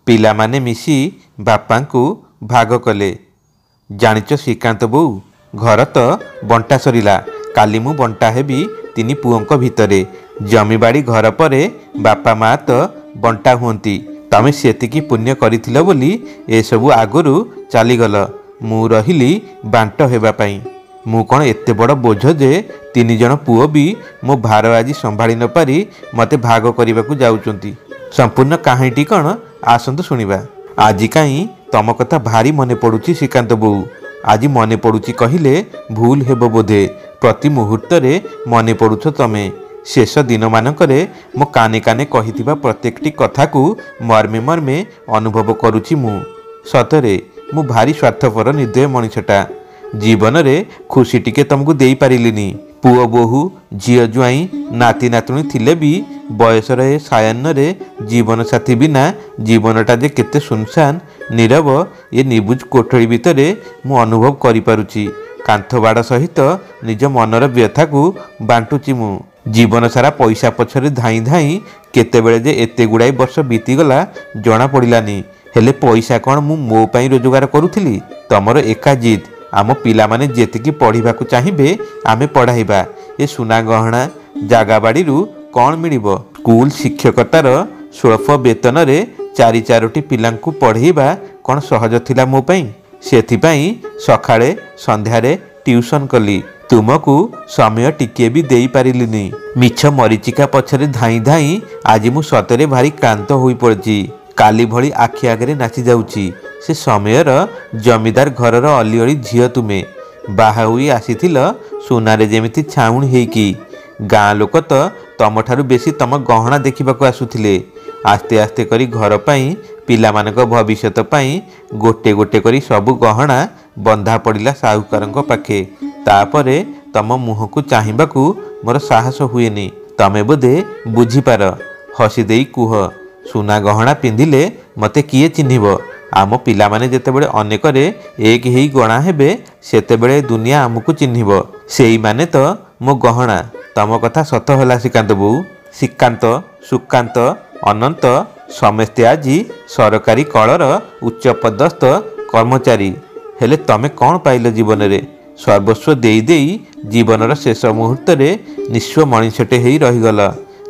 पिलामाने मिसी बापांकु भाग कले। जानिच श्रीकांत बो घर तो बंटा सरिला काली मु बंटा हेबी तीन पुओं भितरे जमीबाड़ी घर पर बापा माँ तो बंटा हुंती तमें सेतिकी पुण्य करिथिल बोली ए सबु आगुरु चलीगल मु रहिली बांट हेबापाई। मु कौन एते बड़ बोझ जे तीन जन पुओ भी मो भार आज संभाली न पारी मते भाग करने को जाउचंती। संपूर्ण कहानीटी कौन आसंतु सुनिबा। आज कहीं तम कथा भारी मने पड़ुची श्रीकांत बो। आज मने पड़ुची कहिले भूल हेबो बोधे। प्रति मुहूर्त रे मने पड़ुछ तमे। शेष दिन मानकरे मो काने काने कहिथिबा प्रत्येकटी कथा को मर्मे मर्मे अनुभव करुची मु। सतरे मु भारी स्वार्थपर निर्दय मनीषटा। जीवन रे खुशी टिके तुमको देई पारिलिनी। पुओ बोहू झील जुआई नाती नातुणी थिले भी बयसर ए सायान्न रे जीवन साथी बिना जीवनटा जे केते सुनसान नीरव ये निबुज कोठड़ी भितरे मु अनुभव करि पारुची। कांथ बाड़ सहित निज मनर व्यथा को बांटुची मु। जीवन सारा पैसा पछरे धाई धाई केतेबेले जे एते गुड़ाई वर्ष बीतीगला जना पड़िलानी। हेले पैसा कौन मु मो पई रोजगार करुथिली। तमर एका जिद आम पिला माने जेतिकी पढ़िबाकू चाहिबे आमे पढ़ाइबा। ए सुना गहना जागा बाड़ी कौन मिलिबो। स्कूल शिक्षकतार स्वल्प वेतन रे चारि चारोटी पिलांकू पढ़ाइबा कौन सहज थिला मो पई। सेथिपाई सखाळे संध्यारे ट्यूशन कली। तुमको समय टिके भी देई पारिलिनी। मिछ मरीचिका पछरे धाई धाई आज मु सतरे भारी क्लांत होई पड़ची। काली भली आखि आगे नाची जाउची। से समयर जमीदार घरर अलिअली झील तुमे बाहा हुई आसीथिल सुनारे जेमिति छाउणी हेकी। गाँ लोक तो तमठारु बेसी तम गहना देखिबाकू आसुथिले। आस्ते आस्ते करी घर पाई पिलामानक भविष्यत पाई गोटे गोटे करी सबु गहना बंधा पड़िला साहुकारंक पाखे। तापरे तम मुह को चाहिबाकू मोर साहस हुएनी। तमे बोधे बुझीपार। हसी देई कुह सुना गहना पिंधिले मते किए चिन्हिब। आम पिला माने जेतेबेले अनेकरे एक ही गणा हेबे सेतेबेले दुनिया आमको चिन्हिब। सेई माने तो मो गहना। तम कथा सत होला श्रीकांत बो। श्रीकांत सुकांत अनंत समस्ते आज सरकारी कलर उच्च पदस्थ कर्मचारी। हेले तमे कौन पाइल जीवन रे। सर्वस्व देई देई जीवनर शेष मुहूर्त रे निस्व मनीषटे हेई रहीगल।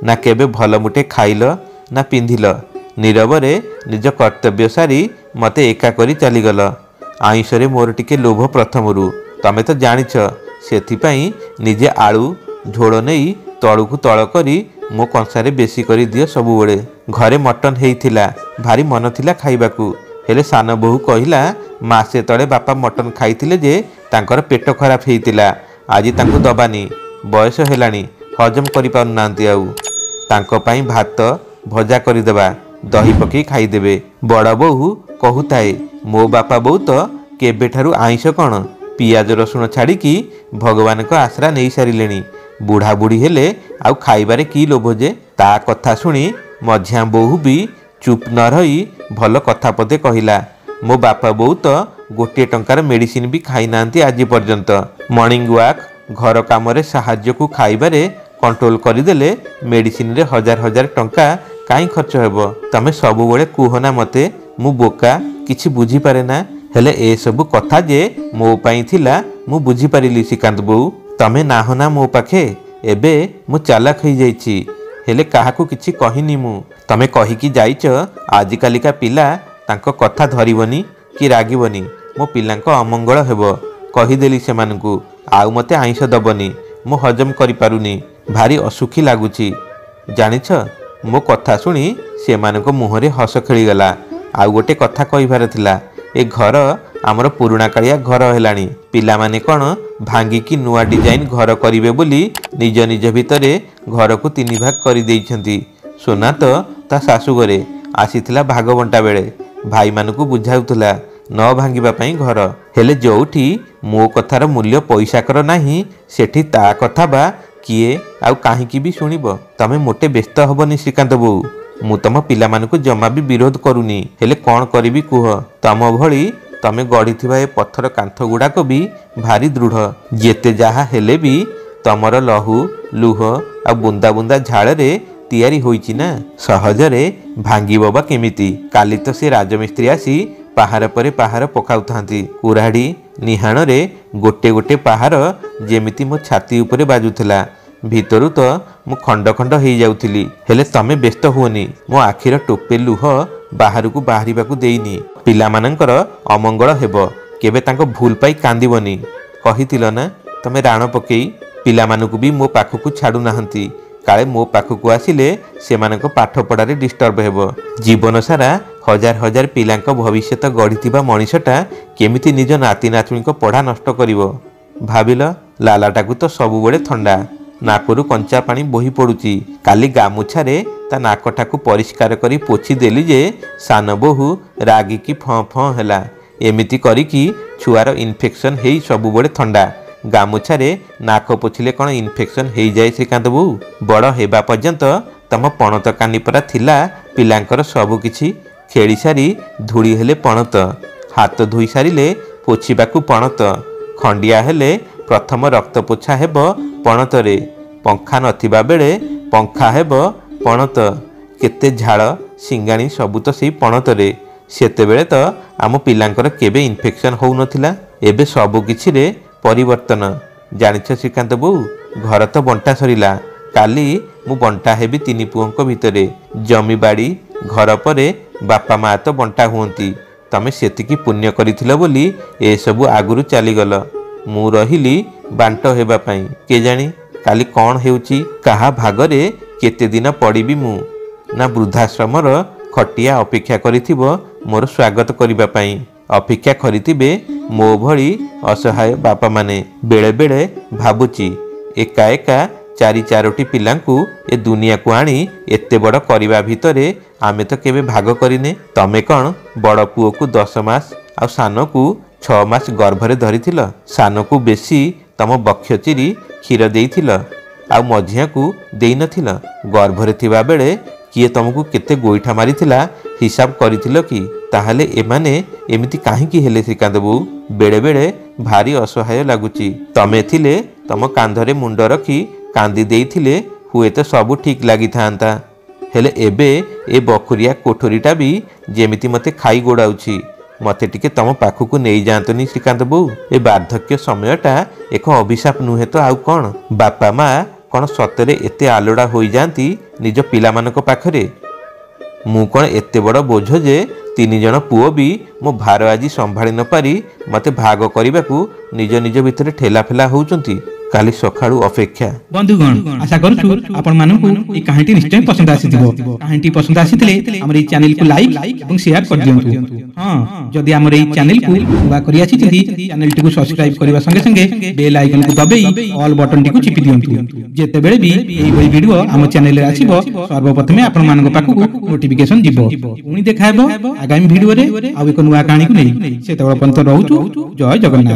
ना केबे भल मुठे खाइल ना पिंधिल। नीरवरे निज कर्तव्य सारी मते एका करी चलीगल। आईशरे मोर टिके लोभ प्रथमरु। तमे तो जानिछ सेथिपाई निजे आलू झोल नहीं तलू को तल करी मो कंसारे बेसी करी दियो सबुबेले। घरे मटन हेइथिला भारी मन थिला खाइबाकू। हेले सान बहु कहिला मासे तले बापा मटन खाइथिले जे तांकर पेट खराब हेइथिला। आज तांको दबानी बयस हेलानी हजम करि पारु नांती। आउ तांको पई भात भजा करिदेबा दही पकई खाइदेबे। बड़ बोहू कहूए मो बापा बो तो केबेठारु आईश कौन पियाज रसुण छाड़िकी भगवान को आसरा नहीं सारे। बुढ़ा बुढ़ी हेले आउ खाइबारे की लोभ जे। ता कथा शुणी मझिया बोहू भी चुप न रही भल कथा पदे कहला। मो बापा बो तो गोटे टंकार मेडिसिन भी खाई नांती आज पर्यंत। मॉर्निंग वॉक घर काम रे साहाय्य को खाइबारे कंट्रोल करदेले मेडिसिन रे हजार हजार टंका काई खर्च हेबो। तमे सबु बेले कुहना मते मु बोका किछि बुझी पारे ना। हेले ए सबु कथा जे मो पई थिला मु बुझी पारिली श्रीकांत बो। तमे नाहना मो पाखे एबे मु चालाक होई जाईची। हेले काहाकू किछि कहिनी मु। तमे कहि कि जाईच आज कालिका पिला तांको कथा धरिबनी कि रागिबनी। मो पिलांको अमंगल हेबो कहिदेली सेमानकू। आउ मते आईंष दबनी मु हजम करि पारुनी। भारी असुखी लागुची। जानिछ मो कथा शुणी सेमानक मुहरे हस खेलीगला। आउ गोटे कथा कहिबार थिला। ए घर आमर पुराणा कालिया घर हेलानी। पिला माने कौन भांगिकी नुआ डिजाइन घर करिवे बोली निज निज भितरे घर को तीन भाग करि देइछंती। सोना तो ता सासु घरे आसीथिला भाग बंटा बेले भाई मानकू बुझाउथला न भांगिबा पई घर। हेले जोठी मो कथार मूल्य पैसा कर नाही सेठी ता कथा बा किए आउ काहींकी भी शुणिब। तमे मोटे व्यस्त हबनी श्रीकांत बो। मु तम पिला मानकू जमा भी विरोध करूनी। हेले कौन करिबी कुह। तम भली तमे गढ़ी ए पत्थर कांथ गुड़ाक भी भारी दृढ़। जेते जहा हेले भी तमर लहू लुह आ बुंदा बुंदा झाड़ रे ତିଆରି ହୋଇଛି ନା, ସହଜରେ ଭାଙ୍ଗିବ ବା କେମିତି? କାଲି ତ ସେ ରାଜମିସ୍ତ୍ରୀ ଆସି ପାହାର ପରେ ପାହାର ପକାଉଥାନ୍ତି। କୁରାଢ଼ୀ ନିହାଣରେ ଗୋଟେ ଗୋଟେ ପାହାର ଯେମିତି ମୋ ଛାତି ଉପରେ ବାଜୁଥିଲା। ଭିତରୁ ତ ମୁଁ ଖଣ୍ଡ ଖଣ୍ଡ ହେଇଯାଉଥିଲି। ହେଲେ ତମେ ବ୍ୟସ୍ତ ହୁଅନି, ମୋ ଆଖିର ଟୋପେ ଲୁହ ବାହାରକୁ ବାହାରିବାକୁ ଦେଇନି। ପିଲାମାନଙ୍କର ଅମଙ୍ଗଳ ହେବ, କେବେ ତାଙ୍କ ଭୁଲ ପାଇ କାନ୍ଦିବନି। କହିଥିଲ ନା ତମେ ରାଣ ପକେଇ ପିଲାମାନଙ୍କୁ ବି ମୋ ପାଖକୁ ଛାଡ଼ୁନାହାନ୍ତି। କାଳେ ମୋ ପାଖକୁ ଆସିଲେ ସେମାନଙ୍କ ପାଠପଢ଼ାରେ ଡିଷ୍ଟର୍ବ ହେବ। ଜୀବନ ସାରା ହଜାର ହଜାର ପିଲାଙ୍କ ଭବିଷ୍ୟତ ଗଢ଼ିଥିବା ମଣିଷଟା କେମିତି ନିଜ ନାତି ନାତୁଣୀଙ୍କ ପଢ଼ା ନଷ୍ଟ କରିବ? ଭାବିଲ, ଲାଲାଟାକୁ ତ ସବୁବେଳେ ଥଣ୍ଡା, ନାକରୁ କଞ୍ଚା ପାଣି ବୋହି ପଡ଼ୁଛି। କାଲି ଗାମୁଛାରେ ତା ନାକଟାକୁ ପରିଷ୍କାର କରି ପୋଛି ଦେଲି ଯେ ସାନ ବୋହୂ ରାଗିକି ଫଁ ଫଁ ହେଲା। ଏମିତି କରିକି ଛୁଆର ଇନଫେକ୍ସନ୍ ହେଇ ସବୁବେଳେ ଥଣ୍ଡା। ଗାମୁଛାରେ ନାକ ପୋଛିଲେ କ'ଣ ଇନଫେକ୍ସନ୍ ହେଇଯାଏ ଶ୍ରୀକାନ୍ତ ବୋଉ? ବଡ଼ ହେବା ପର୍ଯ୍ୟନ୍ତ ତମ ପଣତ କାନି ପରା ଥିଲା ପିଲାଙ୍କର ସବୁ କିଛି ଖେଳି ସାରି ଧୂଳି ହେଲେ ପଣତ, ହାତ ଧୋଇ ସାରିଲେ ପୋଛିବାକୁ ପଣତ, ଖଣ୍ଡିଆ ହେଲେ ପ୍ରଥମ ରକ୍ତ ପୋଛା ହେବ ପଣତରେ, ପଙ୍ଖା ନଥିବା ବେଳେ ପଙ୍ଖା ହେବ ପଣତ, କେତେ ଝାଳ ସିଙ୍ଗାଣି ସବୁ ତ ସେଇ ପଣତରେ। ସେତେବେଳେ ତ ଆମ ପିଲାଙ୍କର କେବେ ଇନଫେକ୍ସନ୍ ହେଉନଥିଲା। ଏବେ ସବୁ କିଛିରେ ପରିବର୍ତ୍ତନ। ଜାଣିଛ ଶ୍ରୀକାନ୍ତ ବୋଉ, ଘର ତ ବଣ୍ଟା ସରିଲା। କାଲି ମୁଁ ବଣ୍ଟା ହେବି ତିନି ପୁଅଙ୍କ ଭିତରେ। ଜମିବାଡ଼ି ଘର ପରେ ବାପା ମା ତ ବଣ୍ଟା ହୁଅନ୍ତି। ତମେ ସେତିକି ପୁଣ୍ୟ କରିଥିଲ ବୋଲି ଏସବୁ ଆଗରୁ ଚାଲିଗଲ। ମୁଁ ରହିଲି ବାଣ୍ଟ ହେବା ପାଇଁ। କେଜାଣି କାଲି କ'ଣ ହେଉଛି, କାହା ଭାଗରେ କେତେ ଦିନ ପଡ଼ିବି ମୁଁ? ନା ବୃଦ୍ଧାଶ୍ରମର ଖଟିଆ ଅପେକ୍ଷା କରିଥିବ ମୋର ସ୍ୱାଗତ କରିବା ପାଇଁ। ଅପେକ୍ଷା କରିଥିବେ ମୋ ଭଳି ଅସହାୟ ବାପାମାନେ। ବେଳେ ବେଳେ ଭାବୁଛି, ଏକା ଏକା ଚାରି ଚାରୋଟି ପିଲାଙ୍କୁ ଏ ଦୁନିଆକୁ ଆଣି ଏତେ ବଡ଼ କରିବା ଭିତରେ ଆମେ ତ କେବେ ଭାଗ କରିନେ। ତମେ କ'ଣ ବଡ଼ ପୁଅକୁ 10 ମାସ ଆଉ ସାନକୁ 6 ମାସ ଗର୍ଭରେ ଧରିଥିଲ? ସାନକୁ ବେଶୀ ତମ ବକ୍ଷ ଚିରି କ୍ଷୀର ଦେଇଥିଲ, ଆଉ ମଝିଆକୁ ଦେଇନଥିଲ? ଗର୍ଭରେ ଥିବା ବେଳେ କିଏ ତମକୁ କେତେ ଗୋଇଠା ମାରିଥିଲା ହିସାବ କରିଥିଲ କି? ତାହେଲେ ଏମାନେ ଏମିତି କାହିଁକି ହେଲେ ଶ୍ରୀକାନ୍ତ ବୋଉ? ବେଳେବେଳେ ଭାରି ଅସହାୟ ଲାଗୁଛି। ତମେ ଥିଲେ ତମ କାନ୍ଧରେ ମୁଣ୍ଡ ରଖି କାନ୍ଦି ଦେଇଥିଲେ ହୁଏତ ସବୁ ଠିକ୍ ଲାଗିଥାନ୍ତା। ହେଲେ ଏବେ ଏ ବଖୁରିଆ କୋଠରୀଟା ବି ଯେମିତି ମୋତେ ଖାଇ ଗୋଡ଼ାଉଛି। ମୋତେ ଟିକେ ତମ ପାଖକୁ ନେଇଯାଆନ୍ତନି ଶ୍ରୀକାନ୍ତ ବୋଉ? ଏ ବାର୍ଦ୍ଧକ୍ୟ ସମୟଟା ଏକ ଅଭିଶାପ ନୁହେଁ ତ ଆଉ କ'ଣ? ବାପା ମା କ'ଣ ସତରେ ଏତେ ଆଲୋଡ଼ା ହୋଇଯାଆନ୍ତି ନିଜ ପିଲାମାନଙ୍କ ପାଖରେ? ମୁଁ କ'ଣ ଏତେ ବଡ଼ ବୋଝ ଯେ 3 ଜଣ ପୁଅ ବି ମୋ ଭାର ଆଜି ସମ୍ଭାଳି ନ ପାରି ମୋତେ ଭାଗ କରିବାକୁ ନିଜ ନିଜ ଭିତରେ ଠେଲାଫେଲା ହେଉଛନ୍ତି? କାଲି ସକାଳୁ ଅପେକ୍ଷା। ବନ୍ଧୁଗଣ, ଆଶା କରୁଛୁ ଆପଣମାନଙ୍କୁ এই কাহিনীটি নিশ্চয় পছন্দ আসিଥିବ। কাহিনীটি পছন্দ আসিଥିଲେ ଆମର এই ଚ୍ୟାନେଲକୁ ଲାଇକ୍ ଏବଂ শেয়ার କରିଦିଅନ୍ତୁ। ହଁ, ଯଦି ଆମର এই ଚ୍ୟାନେଲକୁ ନୂଆ କରି ଆସିଛନ୍ତି, ଚ୍ୟାନେଲଟିକୁ ସବସ୍କ୍ରାଇବ କରିବା ସଙ୍ଗେ ସଙ୍ଗେ ବେଲ୍ ଆଇକନକୁ ଦବେଇ ଅଲ୍ ବଟନଟିକୁ ଚିପି ଦିଅନ୍ତୁ। ଯେତେବେଳେ ବି ଏଇଭଳି ଭିଡ଼ିଓ ଆମ ଚ୍ୟାନେଲରେ ଆସିବ, ସର୍ବପ୍ରଥମେ ଆପଣମାନଙ୍କ ପାଖକୁ ନୋଟିଫିକେସନ ଯିବ। ପୁଣି ଦେଖା ହେବ ଆଗାମୀ ଭିଡ଼ିଓରେ ଆଉ ଏକ ନୂଆ କାହାଣୀକୁ ନେଇ। ସେତେବେଳେ ପର୍ଯ୍ୟନ୍ତ ରହୁଛୁ। ଜୟ ଜଗନ୍ନାଥ।